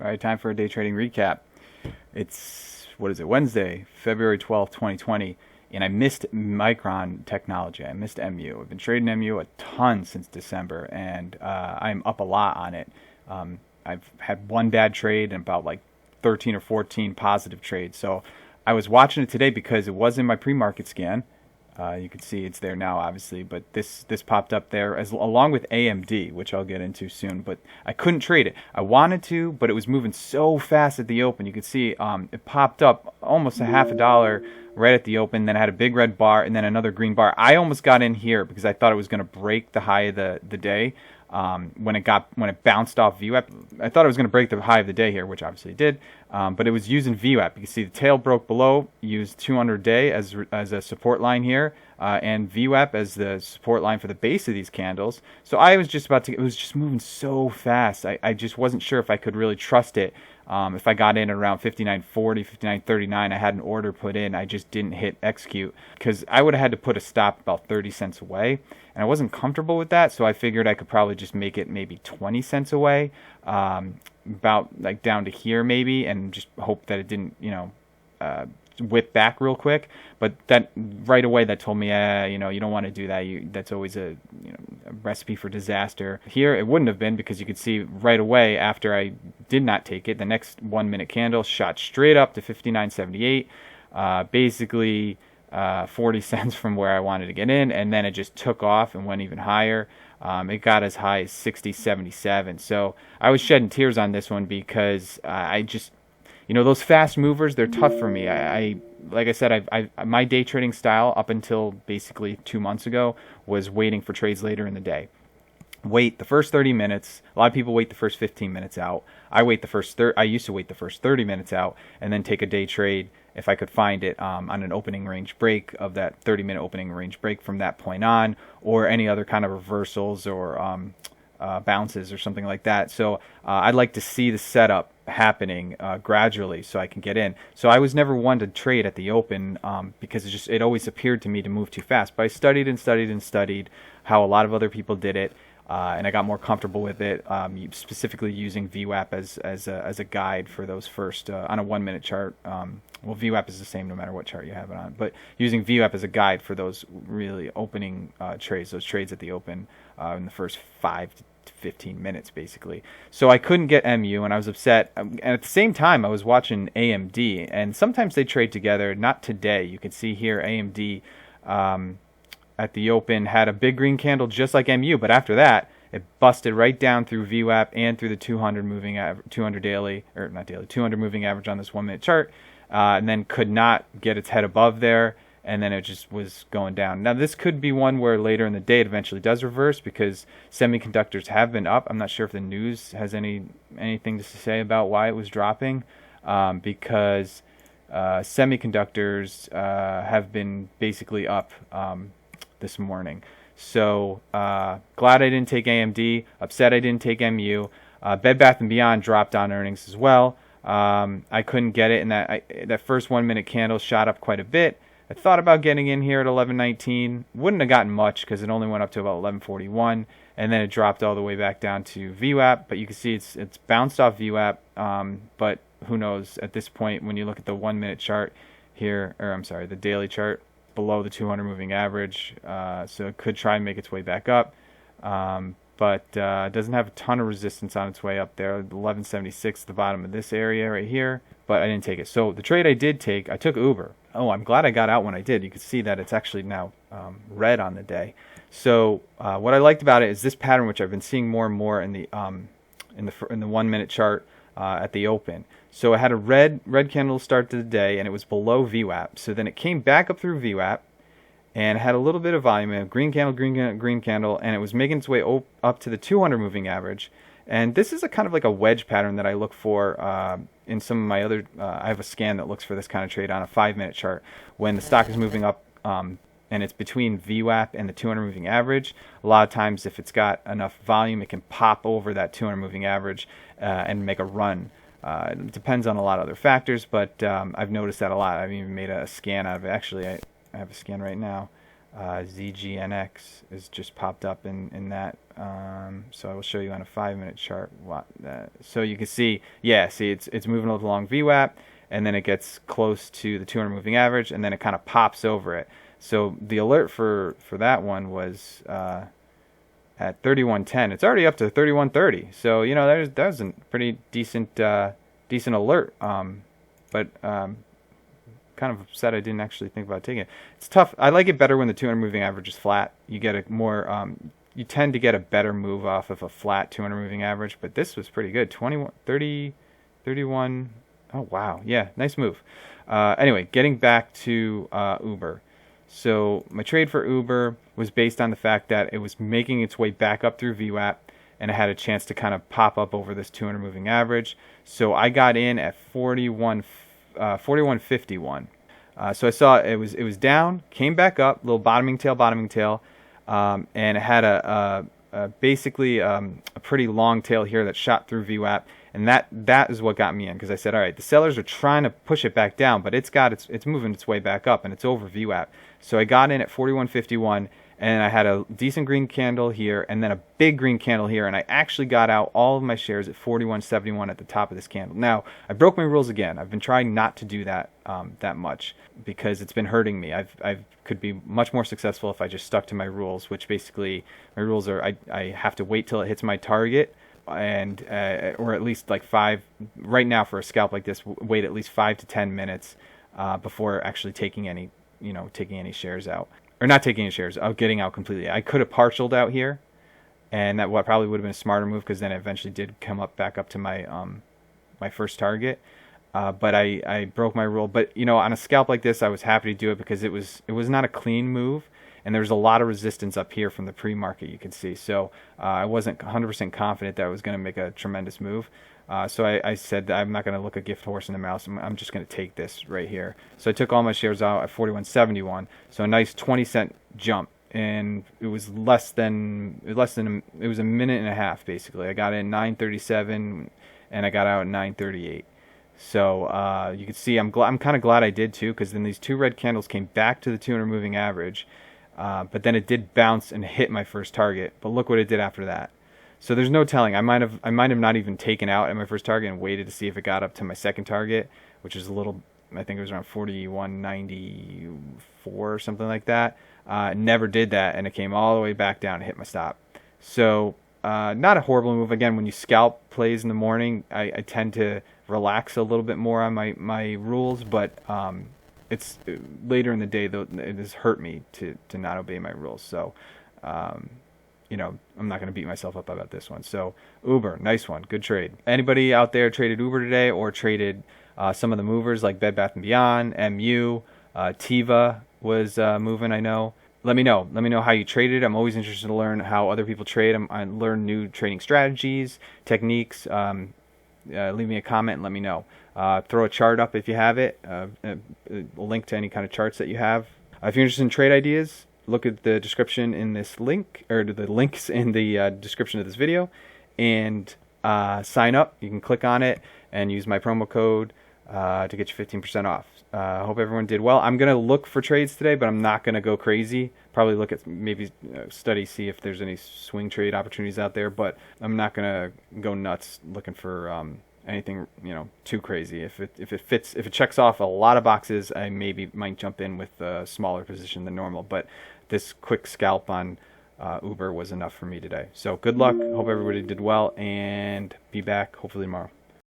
All right, time for a day trading recap. It's, what is it, Wednesday, February 12th, 2020, and I missed Micron Technology. I missed MU. I've been trading MU a ton since December, and I'm up a lot on it. I've had one bad trade and about like 13 or 14 positive trades. So I was watching it today because it was in my pre-market scan. You can see it's there now, obviously, but this popped up there as along with AMD, which I'll get into soon. But I couldn't trade it. I wanted to, but it was moving so fast at the open. You could see it popped up almost a half a dollar right at the open. Then it had a big red bar and then another green bar. I almost got in here because I thought it was going to break the high of the day. When it bounced off VWAP, I thought it was going to break the high of the day here, which obviously it did. But it was using VWAP. You can see the tail broke below, used 200 day as a support line here, and VWAP as the support line for the base of these candles. So I was just about to. It was just moving so fast. I just wasn't sure if I could really trust it. If I got in at around 59.40, 59.39, I had an order put in. I just didn't hit execute because I would have had to put a stop about 30 cents away, and I wasn't comfortable with that. So I figured I could probably just make it maybe 20 cents away, about like down to here maybe, and just hope that it didn't, whip back real quick. But that right away that told me, you don't want to do that. That's always a recipe for disaster. Here it wouldn't have been because you could see right away after I did not take it, the next 1 minute candle shot straight up to 59.78, basically 40 cents from where I wanted to get in, and then it just took off and went even higher. It got as high as 60.77. So I was shedding tears on this one because I just, those fast movers, they're tough for me. Like I said, my day trading style up until basically 2 months ago was waiting for trades later in the day. Wait the first 30 minutes. A lot of people wait the first 15 minutes out. I used to wait the first 30 minutes out and then take a day trade if I could find it on an opening range break of that 30-minute opening range break from that point on, or any other kind of reversals or bounces or something like that. So I'd like to see the setup happening gradually so I can get in. So I was never one to trade at the open because it always appeared to me to move too fast. But I studied and studied and studied how a lot of other people did it. And I got more comfortable with it, specifically using VWAP as a guide for those first on a 1 minute chart. Well, VWAP is the same no matter what chart you have it on, but using VWAP as a guide for those really opening trades, those trades at the open in the first 5 to 15 minutes, basically. So I couldn't get MU, and I was upset. And at the same time, I was watching AMD, and sometimes they trade together. Not today. You can see here AMD. At the open had a big green candle just like MU, but after that it busted right down through VWAP and through the 200 moving 200 daily, or not daily, 200 moving average on this 1 minute chart, and then could not get its head above there, and then it just was going down. Now this could be one where later in the day it eventually does reverse because semiconductors have been up. I'm not sure if the news has anything to say about why it was dropping, because semiconductors have been basically up this morning. So glad I didn't take AMD, upset I didn't take MU. Bed Bath & Beyond dropped on earnings as well. I couldn't get it, and that first 1 minute candle shot up quite a bit. I thought about getting in here at 11.19. Wouldn't have gotten much because it only went up to about 11.41, and then it dropped all the way back down to VWAP. But you can see it's bounced off VWAP, but who knows at this point when you look at the 1 minute chart here, or I'm sorry, the daily chart, below the 200 moving average, so it could try and make its way back up, but it doesn't have a ton of resistance on its way up there. 11.76 at the bottom of this area right here, but I didn't take it. So the trade I did take, I took Uber. Oh, I'm glad I got out when I did. You can see that it's actually now red on the day. So what I liked about it is this pattern, which I've been seeing more and more in the 1 minute chart at the open. So it had a red candle start to the day, and it was below VWAP. So then it came back up through VWAP, and had a little bit of volume. A green candle, and it was making its way up to the 200 moving average. And this is a kind of like a wedge pattern that I look for in some of my other. I have a scan that looks for this kind of trade on a 5 minute chart when the stock is moving up. And it's between VWAP and the 200 moving average. A lot of times, if it's got enough volume, it can pop over that 200 moving average and make a run. It depends on a lot of other factors, but I've noticed that a lot. I've even made a scan out of it. Actually, I have a scan right now ZGNX is just popped up in that. So I will show you on a 5-minute chart what that. So you can see, yeah, see it's moving along VWAP, and then it gets close to the 200 moving average, and then it kind of pops over it. So the alert for that one was at 3110. It's already up to 3130. So you know that was a pretty decent alert. But kind of upset I didn't actually think about taking it. It's tough. I like it better when the 200 moving average is flat. You get a more you tend to get a better move off of a flat 200 moving average, but this was pretty good. 21 30 31. Oh wow. Yeah, nice move. Anyway, getting back to Uber. So my trade for Uber was based on the fact that it was making its way back up through VWAP, and it had a chance to kind of pop up over this 200 moving average. So I got in at 41.51. So I saw it was down, came back up, little bottoming tail, and it had basically a pretty long tail here that shot through VWAP, and that is what got me in, because I said, all right, the sellers are trying to push it back down, but it's moving its way back up, and it's over VWAP. So I got in at 41.51, and I had a decent green candle here, and then a big green candle here, and I actually got out all of my shares at 41.71 at the top of this candle. Now, I broke my rules again. I've been trying not to do that that much, because it's been hurting me. I could be much more successful if I just stuck to my rules, which basically, my rules are I have to wait till it hits my target, and or at least like right now for a scalp like this, wait at least 5 to 10 minutes before actually taking any shares out. Or not taking any shares, getting out completely. I could have partialed out here, and that probably would have been a smarter move, because then it eventually did come back up to my my first target. But I broke my rule. But you know, on a scalp like this, I was happy to do it because it was not a clean move, and there's a lot of resistance up here from the pre-market, you can see. So I wasn't 100% confident that I was going to make a tremendous move. So I said that I'm not going to look a gift horse in the mouth. I'm just going to take this right here. So I took all my shares out at 41.71. So a nice 20-cent jump, and it was it was a minute and a half basically. I got in 9:37, and I got out at 9:38. So you can see I'm kind of glad I did too, because then these two red candles came back to the 200 moving average, but then it did bounce and hit my first target. But look what it did after that. So there's no telling. I might have not even taken out at my first target and waited to see if it got up to my second target, which is a little, I think it was around 41.94 or something like that. Never did that, and it came all the way back down and hit my stop. So not a horrible move. Again, when you scalp plays in the morning, I tend to relax a little bit more on my rules, but it's later in the day, though, it has hurt me to not obey my rules. So you know, I'm not going to beat myself up about this one. So Uber, nice one, good trade. Anybody out there traded Uber today, or traded some of the movers like Bed Bath & Beyond, MU, Tiva was moving, I know. Let me know. Let me know how you traded. I'm always interested to learn how other people trade. I learn new trading strategies, techniques. Leave me a comment and let me know. Throw a chart up if you have it. A link to any kind of charts that you have. If you're interested in trade ideas, look at the description in this link, or the links in the description of this video, and sign up. You can click on it and use my promo code to get you 15% off. I hope everyone did well. I'm going to look for trades today, but I'm not going to go crazy. Probably look at maybe see if there's any swing trade opportunities out there, but I'm not going to go nuts looking for anything, you know, too crazy. If it checks off a lot of boxes, I might jump in with a smaller position than normal, but this quick scalp on Uber was enough for me today. So good luck. Hope everybody did well, and be back hopefully tomorrow.